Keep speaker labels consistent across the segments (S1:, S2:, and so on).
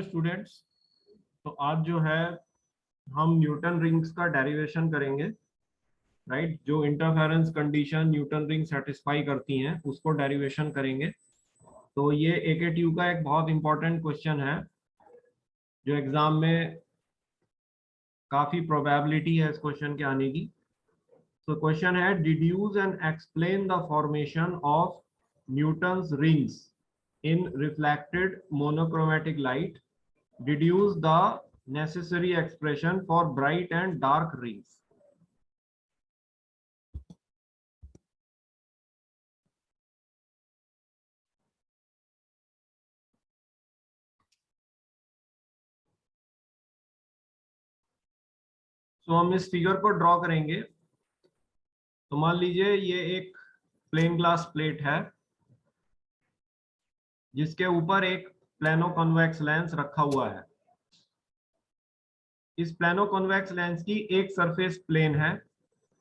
S1: Students, तो आज जो है हम न्यूटन रिंग्स का डेरिवेशन करेंगे। राइट, जो interference condition Newton ring satisfy करती हैं उसको डेरिवेशन करेंगे। तो ये AKTU का एक बहुत इंपॉर्टेंट क्वेश्चन है जो एग्जाम में काफी प्रोबेबिलिटी है इस क्वेश्चन के आने की। तो क्वेश्चन है, deduce and explain the formation of Newton's rings in reflected monochromatic light, deduce the necessary expression for bright and dark rings. तो हम इस फिगर को ड्रॉ करेंगे। तो मान लीजिए ये एक प्लेन ग्लास प्लेट है जिसके ऊपर एक प्लेनो कॉन्वेक्स लेंस रखा हुआ है। इस प्लेनो कॉन्वेक्स लेंस की एक सरफेस प्लेन है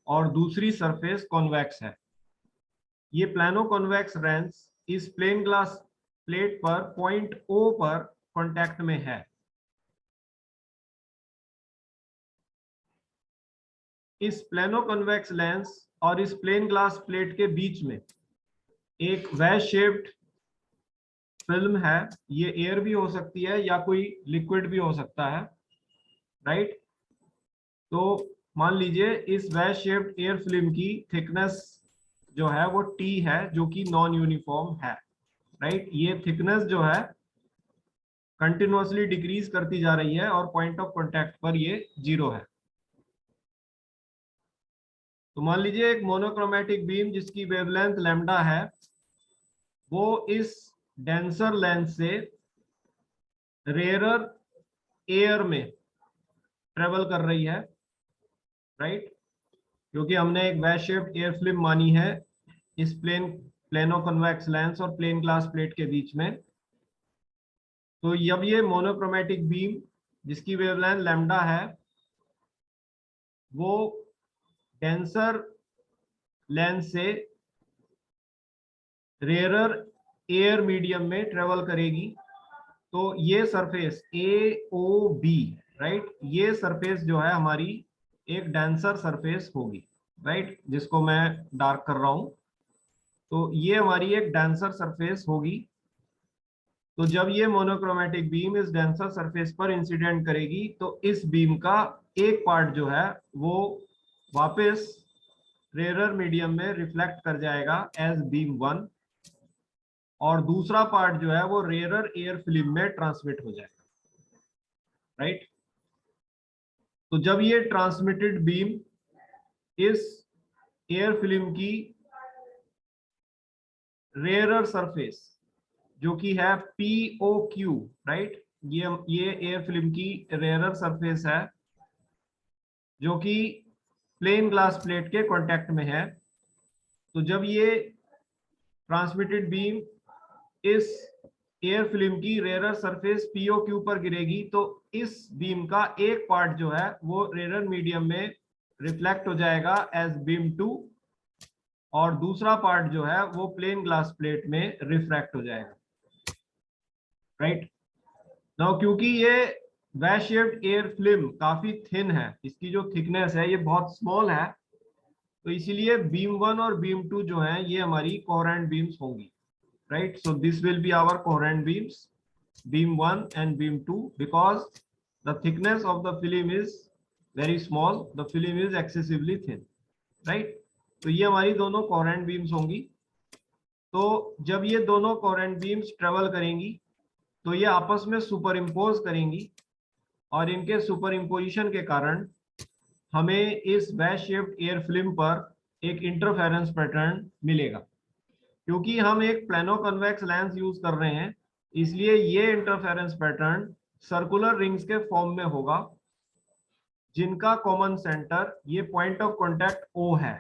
S1: और दूसरी सरफेस कॉन्वेक्स है। ये प्लेनो कॉन्वेक्स लेंस इस प्लेन ग्लास प्लेट पर पॉइंट O पर कांटेक्ट में है। इस प्लेनो कॉन्वेक्स लेंस और इस प्लेन ग्लास प्लेट के बीच में एक वेज शेप्ड फिल्म है। ये एयर भी हो सकती है या कोई लिक्विड भी हो सकता है। राइट, तो मान लीजिए इस वेज शेप्ड एयर फिल्म की थिकनेस जो है वो T है, जो कि नॉन यूनिफॉर्म है। राइट, ये थिकनेस जो है कंटिन्यूअसली डिक्रीज करती जा रही है और पॉइंट ऑफ कांटेक्ट पर ये 0 है। तो मान लीजिए एक मोनोक्रोमेटिक बीम जिसकी वेवलेंथ लैम्डा है, वो इस डेंसर लेंस से रेयरर एयर में ट्रेवल कर रही है। राइट, क्योंकि हमने एक वेज शेप्ड एयर फिल्म मानी है इस प्लेनो कन्वेक्स लेंस और प्लेन ग्लास प्लेट के बीच में। तो जब ये मोनोक्रोमेटिक बीम जिसकी वेवलेंथ लैम्डा है वो डेंसर लेंस से रेयरर एयर मीडियम में ट्रेवल करेगी, तो ये सरफेस AOB, राइट, ये सरफेस जो है हमारी एक डेंसर सरफेस होगी। राइट, जिसको मैं डार्क कर रहा हूं, तो ये हमारी एक डेंसर सरफेस होगी। तो जब ये मोनोक्रोमेटिक बीम इस डेंसर सरफेस पर इंसिडेंट करेगी तो इस बीम का एक पार्ट जो है वो वापस रेयरर मीडियम में रिफ्लेक्ट कर जाएगा एज बीम 1, और दूसरा पार्ट जो है वो रेयरर एयर फिल्म में ट्रांसमिट हो जाएगा। राइट, तो जब ये ट्रांसमिटेड बीम इस एयर फिल्म की रेयरर सरफेस जो कि है POQ, राइट, ये एयर फिल्म की रेयरर सरफेस है जो कि प्लेन ग्लास प्लेट के कांटेक्ट में है। तो जब ये ट्रांसमिटेड बीम इस एयर फिल्म की रेयरर सरफेस POQ पर गिरेगी तो इस बीम का एक पार्ट जो है वो रेयरर मीडियम में रिफ्लेक्ट हो जाएगा एज बीम 2, और दूसरा पार्ट जो है वो प्लेन ग्लास प्लेट में रिफ्रैक्ट हो जाएगा। राइट, नाउ क्योंकि ये वेज शेप्ड एयर फिल्म काफी थिन है, इसकी जो थिकनेस है ये बहुत स्मॉल है, तो इसीलिए बीम 1 और बीम 2 जो है ये हमारी कोहेरेंट बीम्स होंगी। Right, so this will be our coherent beams, beam 1 and beam 2, because the thickness of the film is very small, the film is excessively thin. Right, तो ये हमारी दोनों coherent beams होंगी। तो जब ये दोनों coherent beams ट्रेवल करेंगी तो ये आपस में सुपर इम्पोज करेंगी, और इनके सुपर इम्पोजिशन के कारण हमें इस वेज शेप्ड एयर फिल्म पर एक इंटरफेरेंस पैटर्न मिलेगा। क्योंकि हम एक प्लेनो कन्वेक्स लेंस यूज कर रहे हैं इसलिए ये इंटरफेरेंस पैटर्न सर्कुलर रिंग्स के फॉर्म में होगा जिनका कॉमन सेंटर ये पॉइंट ऑफ कांटेक्ट O है।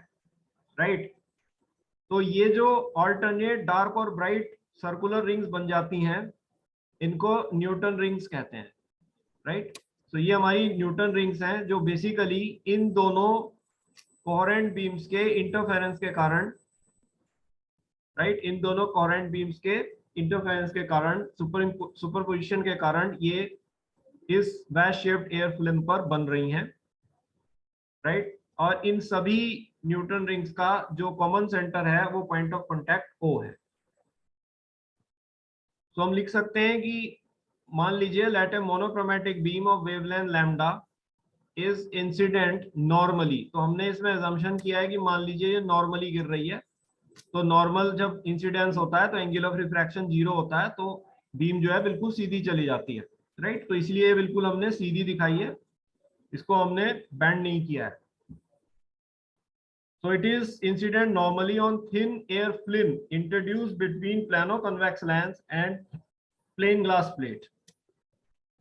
S1: राइट, तो ये जो ऑल्टरनेट डार्क और ब्राइट सर्कुलर रिंग्स बन जाती हैं इनको न्यूटन रिंग्स कहते हैं। राइट, तो ये हमारी न्यूटन रिंग्स हैं जो बेसिकली इन दोनों कोहेरेंट बीम्स के इंटरफेरेंस के कारण, राइट, इन दोनों कोहेरेंट बीम्स के इंटरफेरेंस के कारण, सुपरपोजिशन के कारण ये इस वैज शेप्ड एयर फिल्म पर बन रही हैं, राइट। और इन सभी न्यूटन रिंग्स का जो कॉमन सेंटर है वो पॉइंट ऑफ कांटेक्ट O है। तो हम लिख सकते हैं कि मान लीजिए let a monochromatic beam of wavelength lambda is incident normally. तो हमने इसमें अजम्पशन किया है कि मान लीजिए ये नॉर्मली गिर रही है, तो नॉर्मल जब इंसिडेंस होता है तो एंगल ऑफ रिफ्रैक्शन 0 होता है, तो बीम जो है बिल्कुल सीधी चली जाती है, राइट। तो इसलिए बिल्कुल हमने सीधी दिखाई है, इसको हमने बेंड नहीं किया है। So it is incident normally on thin air film introduced between plano-convex lens and plain glass plate,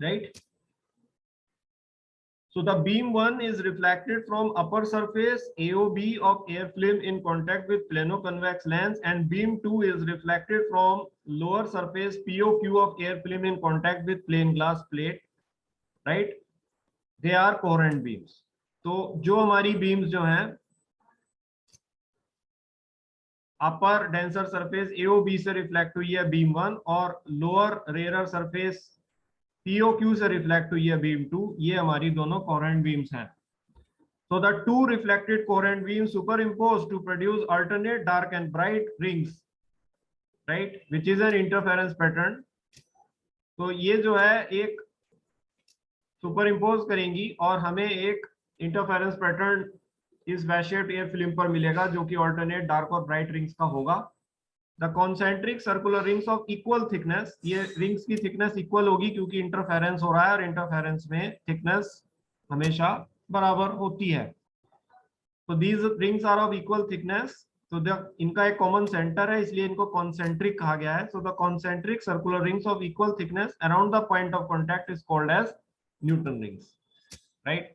S1: right? So the beam 1 is reflected from upper surface AOB of air film in contact with plano-convex lens, and beam 2 is reflected from lower surface POQ of air film in contact with plain glass plate, right? They are coherent beams. तो जो हमारी beams जो हैं अपर denser surface AOB से reflect हुई है beam 1, और lower rarer surface POQ से रिफ्लेक्ट हुई है बीम 2, ये हमारी दोनों कोहेरेंट बीम्स हैं। So the two reflected coherent beams superimposed to produce alternate dark and bright rings, right, which is an interference pattern. तो ये जो है एक सुपरइम्पोज करेंगी और हमें एक इंटरफेरेंस पैटर्न इस वैज शेप्ड एयर फिल्म पर मिलेगा जो कि ऑल्टरनेट डार्क और ब्राइट रिंग्स का होगा। The concentric circular rings of equal thickness, ये रिंग्स की थिकनेस इक्वल होगी क्योंकि इंटरफेरेंस हो रहा है और इंटरफेरेंस में थिकनेस हमेशा बराबर होती है। तो these rings are of equal thickness, तो इनका एक कॉमन सेंटर है इसलिए इनको कॉन्सेंट्रिक कहा गया है। So the concentric circular rings of equal thickness around the point of contact is called as Newton rings, right.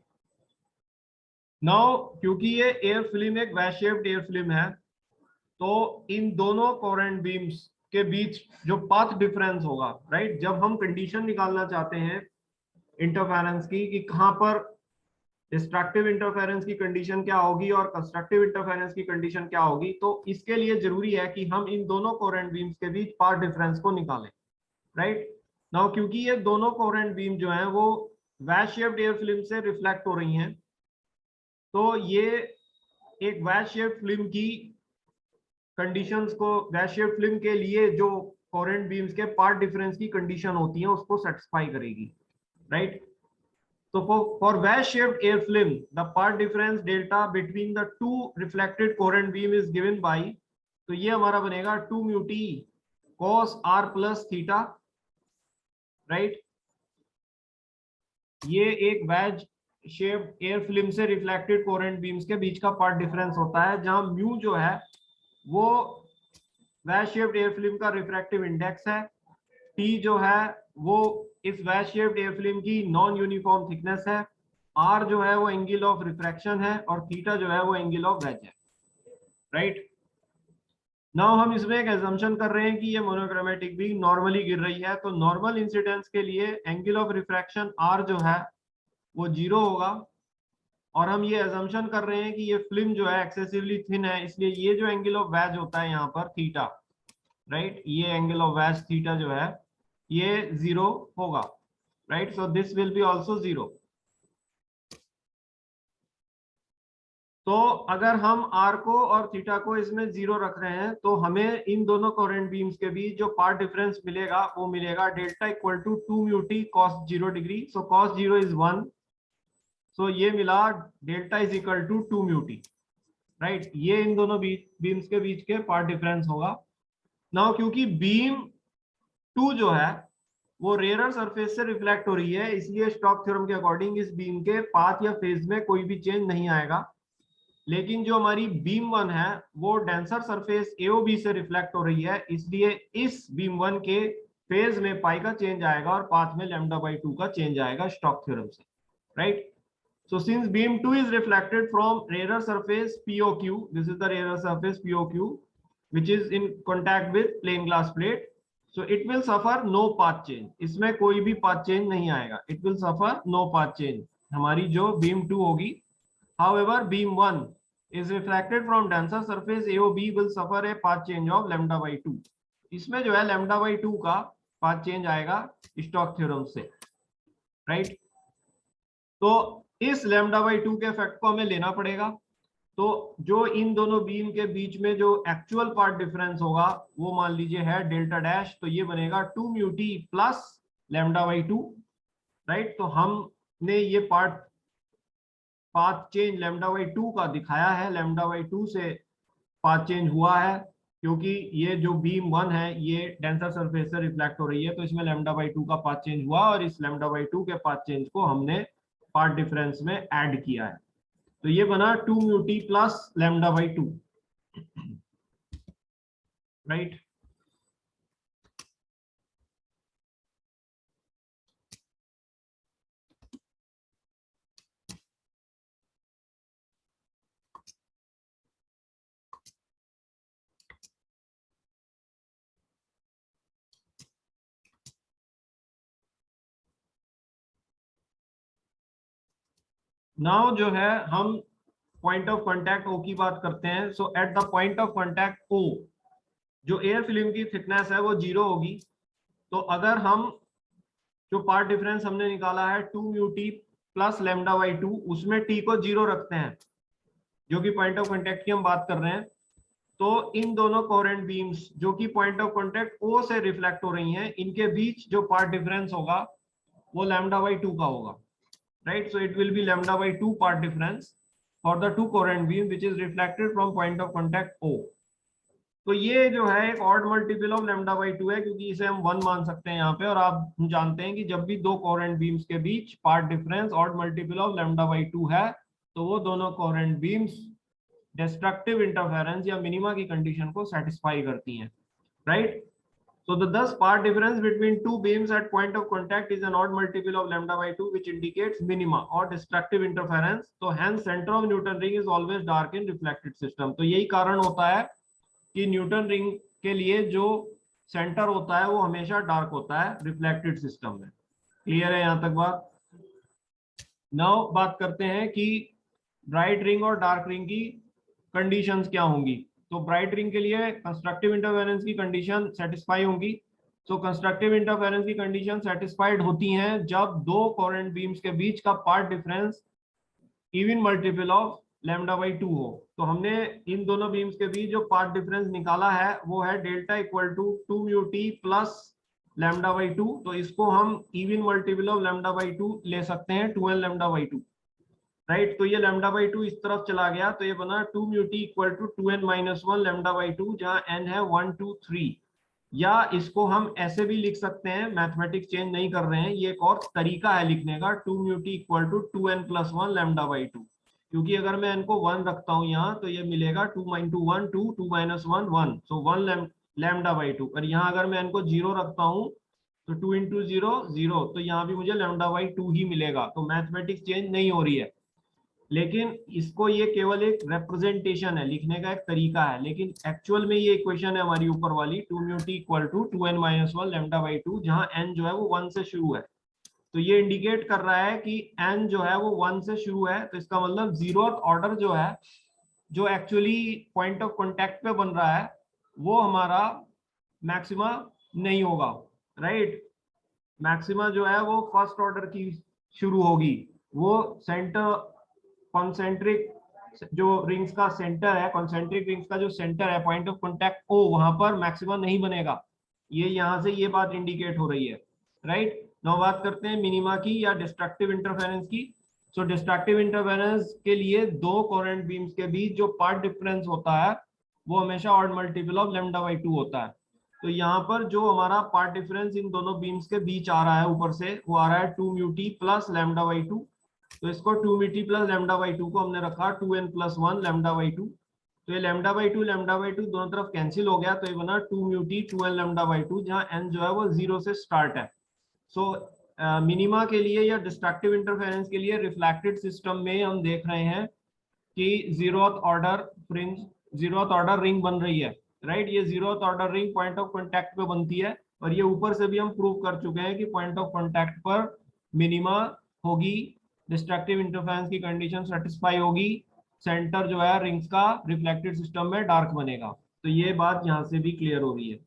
S1: Now क्योंकि ये एयर फिल्म एक वैज शेप्ड एयर फिल्म है, तो इन दोनों कोहेरेंट बीम्स के बीच जो पाथ डिफरेंस होगा, राइट, जब हम कंडीशन निकालना चाहते हैं इंटरफेरेंस की कि कहां पर डिस्ट्रक्टिव इंटरफेरेंस की कंडीशन क्या होगी और कंस्ट्रक्टिव इंटरफेरेंस की कंडीशन क्या होगी, तो इसके लिए जरूरी है कि हम इन दोनों कोहेरेंट बीम्स के बीच पाथ डिफरेंस को निकालें, राइट। नाउ क्योंकि ये दोनों कोहेरेंट बीम जो हैं वो वैज शेप्ड एयर फिल्म से रिफ्लेक्ट हो रही हैं, तो ये एक वैज शेप्ड फिल्म की कंडीशंस को, वैज शेप्ड फिल्म के लिए जो कोहेरेंट बीम्स के पाथ डिफरेंस की कंडीशन होती है उसको सेटिस्फाई करेगी, राइट। तो for wedge shaped air film the path difference delta between the two reflected coherent beam is given by, तो ये हमारा बनेगा 2 mu t cos r plus theta, right. ये एक wedge shaped air film से reflected coherent beams के बीच का path difference होता है, जहां mu जो है वो wedge shaped air film का रिफ्रैक्टिव इंडेक्स है, t जो है वो इस वैज शेप्ड एयर फिल्म की नॉन यूनिफॉर्म थिकनेस है, r जो है वो एंगल ऑफ रिफ्रैक्शन है और थीटा जो है वो एंगल ऑफ वेज है, राइट। नाउ हम इसमें एक assumption कर रहे हैं कि ये मोनोक्रोमेटिक बीम नॉर्मली गिर रही है, तो नॉर्मल इंसिडेंस के लिए एंगल ऑफ रिफ्रैक्शन r जो है वो 0 होगा, और हम ये assumption कर रहे हैं कि ये फिल्म जो है एक्सेसिवली थिन है, इसलिए ये जो एंगल ऑफ वेज होता है यहाँ पर थीटा, राइट, ये एंगल ऑफ वेज थीटा जो है ये 0 होगा, right. So this will be also 0। तो अगर हम r को और थीटा को इसमें 0 रख रहे हैं तो हमें इन दोनों कोहेरेंट बीम्स के बीच जो पाथ डिफरेंस मिलेगा वो मिलेगा delta equal to 2 mu t cos 0 degree. So cos 0 is 1, so ये मिला delta is equal to 2 mu t, right. ये इन दोनों बीम्स के बीच के पाथ डिफरेंस होगा। नाउ क्योंकि बीम 2 जो है वो रेयरर सरफेस से रिफ्लेक्ट हो रही है, इसलिए स्टोक्स थ्योरम के अकॉर्डिंग इस बीम के पाथ या फेज में कोई भी चेंज नहीं आएगा। लेकिन जो हमारी बीम 1 है वो डेंसर सरफेस AOB से रिफ्लेक्ट हो रही है, इसलिए इस बीम 1 के फेज में पाई का चेंज आएगा और पाथ में λ/2 का चेंज आएगा स्टोक्स थ्योरम से, right. So since beam 2 is reflected from rarer surface POQ, this is the rarer surface POQ which is in contact with plain glass plate, so it will suffer no path change, इसमें कोई भी path change नहीं आएगा, it will suffer no path change हमारी जो beam 2 होगी। However beam 1 is reflected from denser surface AOB will suffer a path change of λ/2, इसमें जो है लैम्डा बाई 2 का पाथ चेंज आएगा स्टोक्स थ्योरम से, राइट। तो इस लैम्डा बाई 2 के इफेक्ट को हमें लेना पड़ेगा। तो जो इन दोनों बीम के बीच में जो एक्चुअल पार्ट डिफरेंस होगा वो मान लीजिए है डेल्टा डैश, तो ये बनेगा 2 mu t plus lambda by 2, right. तो हमने ये पाथ चेंज लैम्डा बाई 2 का दिखाया है, लैम्डा बाई 2 से पाथ चेंज हुआ है क्योंकि ये जो बीम 1 है ये डेंसर सरफेस से रिफ्लेक्ट हो रही है, तो इसमें लैम्डा बाई 2 का पाथ चेंज हुआ और इस लैम्डा बाई 2 के पाथ चेंज को हमने पाथ डिफरेंस में ऐड किया है। तो ये बना 2 mu t plus lambda by 2, right. Now जो है हम पॉइंट ऑफ कांटेक्ट ओ की बात करते हैं। So at the point of contact ओ जो एयर फिल्म की थिकनेस है वो 0 होगी। तो अगर हम जो पार्ट डिफरेंस हमने निकाला है 2 mu t plus lambda by 2, उसमें टी को 0 रखते हैं जो कि पॉइंट ऑफ कांटेक्ट की हम बात कर रहे हैं, तो इन दोनों कोहेरेंट बीम्स जो कि पॉइंट ऑफ कांटेक्ट ओ से रिफ्लेक्ट हो रही हैं, इनके बीच जो पार्ट डिफरेंस होगा वो लैम्डा बाई 2 का होगा, right. So it will be lambda by 2 path difference for the two coherent beam which is reflected from point of contact O. तो ये जो है एक odd multiple of lambda by 2 है क्योंकि इसे हम 1 मान सकते हैं यहाँ पे, और आप जानते हैं कि जब भी दो कोहेरेंट बीम्स के बीच path difference odd multiple of lambda by 2 है तो वो दोनों कोहेरेंट बीम्स डिस्ट्रक्टिव इंटरफेरेंस या मिनिमा की कंडीशन को सेटिस्फाई करती हैं, right. So the thus part difference between two beams at point of contact is an odd multiple of lambda by 2 which indicates minima or destructive interference. So hence center of Newton ring is always dark in reflected system. तो यही कारण होता है कि Newton ring के लिए जो centre होता है वो हमेशा डार्क होता है रिफ्लेक्टेड सिस्टम में। क्लियर है यहाँ तक बात? नाउ बात करते हैं कि ब्राइट रिंग और डार्क रिंग की कंडीशंस क्या होंगी। तो ब्राइट रिंग के लिए कंस्ट्रक्टिव इंटरफेरेंस की कंडीशन सेटिस्फाई होंगी। सो कंस्ट्रक्टिव इंटरफेरेंस की कंडीशन सेटिस्फाइड होती हैं जब दो कोहेरेंट बीम्स के बीच का path difference even multiple of lambda by 2 हो। तो हमने इन दोनों बीम्स के बीच जो पार्ट डिफरेंस निकाला है वो है delta equal to 2 mu t plus lambda by 2। तो इसको हम even multiple of lambda by 2 ले सकते हैं 2n लैम्डा बाई 2, राइट। तो ये लैम्डा बाई 2 इस तरफ चला गया तो ये बना 2 mu t equal to 2n minus 1 lambda by 2 जहां n है 1 2 3। या इसको हम ऐसे भी लिख सकते हैं, मैथमेटिक्स चेंज नहीं कर रहे हैं, ये एक और तरीका है लिखने का, 2 mu t equal to 2n plus 1 lambda by 2। क्योंकि अगर मैं n को 1 रखता हूं यहाँ तो ये मिलेगा 2 into 1 2 2 minus 1 1, so 1 lambda by 2। और यहाँ अगर मैं n को 0 रखता हूँ तो 2 इंटू 0 0, तो यहाँ भी मुझे लैम्डा बाई 2 ही मिलेगा। तो मैथमेटिक्स चेंज नहीं हो रही है, लेकिन इसको ये केवल एक रिप्रेजेंटेशन है, लिखने का एक तरीका है, लेकिन एक्चुअल में ये इक्वेशन है हमारी ऊपर वाली 2 mu t equal to 2n minus 1 lambda by 2 जहां n जो है वो 1 से शुरू है। तो ये इंडिकेट कर रहा है कि n जो है वो 1 से शुरू है, तो इसका मतलब जीरोथ ऑर्डर जो है जो एक्चुअली पॉइंट ऑफ कॉन्टेक्ट पे बन रहा है वो हमारा मैक्सिमा नहीं होगा, राइट। मैक्सिमा जो है वो फर्स्ट ऑर्डर की शुरू होगी, वो सेंटर कॉन्सेंट्रिक जो रिंग्स का सेंटर है, कॉन्सेंट्रिक रिंग्स का जो सेंटर है पॉइंट ऑफ कॉन्टेक्ट ओ, वहां पर मैक्सिमा नहीं बनेगा। ये यहां से ये बात इंडिकेट हो रही है, राइट। नाउ बात करते हैं मिनिमा की या डिस्ट्रक्टिव इंटरफेरेंस की। सो डिस्ट्रक्टिव इंटरफेरेंस के लिए दो कोहेरेंट बीम्स के बीच जो पार्ट डिफरेंस होता है वो हमेशा odd multiple of lambda by 2 होता है। तो यहाँ पर जो हमारा पार्ट डिफरेंस इन दोनों बीम्स के बीच आ रहा है ऊपर से, वो आ रहा है 2 mu t plus lambda by 2। तो इसको 2 mu t plus lambda by 2 को हमने रखा 2n प्लस 1 लैम्डा बाई 2। तो ये लैम्डा बाई 2 लैम्डा बाई 2 दोनों तरफ कैंसिल हो गया, तो ये बना 2 mu T 2n lambda by 2 जहां n जो है वो 0 से स्टार्ट है। सो मिनिमा के लिए या डिस्ट्रक्टिव इंटरफेरेंस के लिए रिफ्लेक्टेड सिस्टम में हम देख रहे हैं कि जीरोथ ऑर्डर रिंग बन रही है, राइट। ये zeroth order ring point of contact पे बनती है, और ये ऊपर से भी हम प्रूव कर चुके हैं कि पॉइंट ऑफ कांटेक्ट पर मिनिमा होगी, डिस्ट्रक्टिव इंटरफेरेंस की कंडीशन सेटिस्फाई होगी, सेंटर जो है रिंग्स का रिफ्लेक्टेड सिस्टम में डार्क बनेगा। तो ये बात यहाँ से भी क्लियर हो रही है।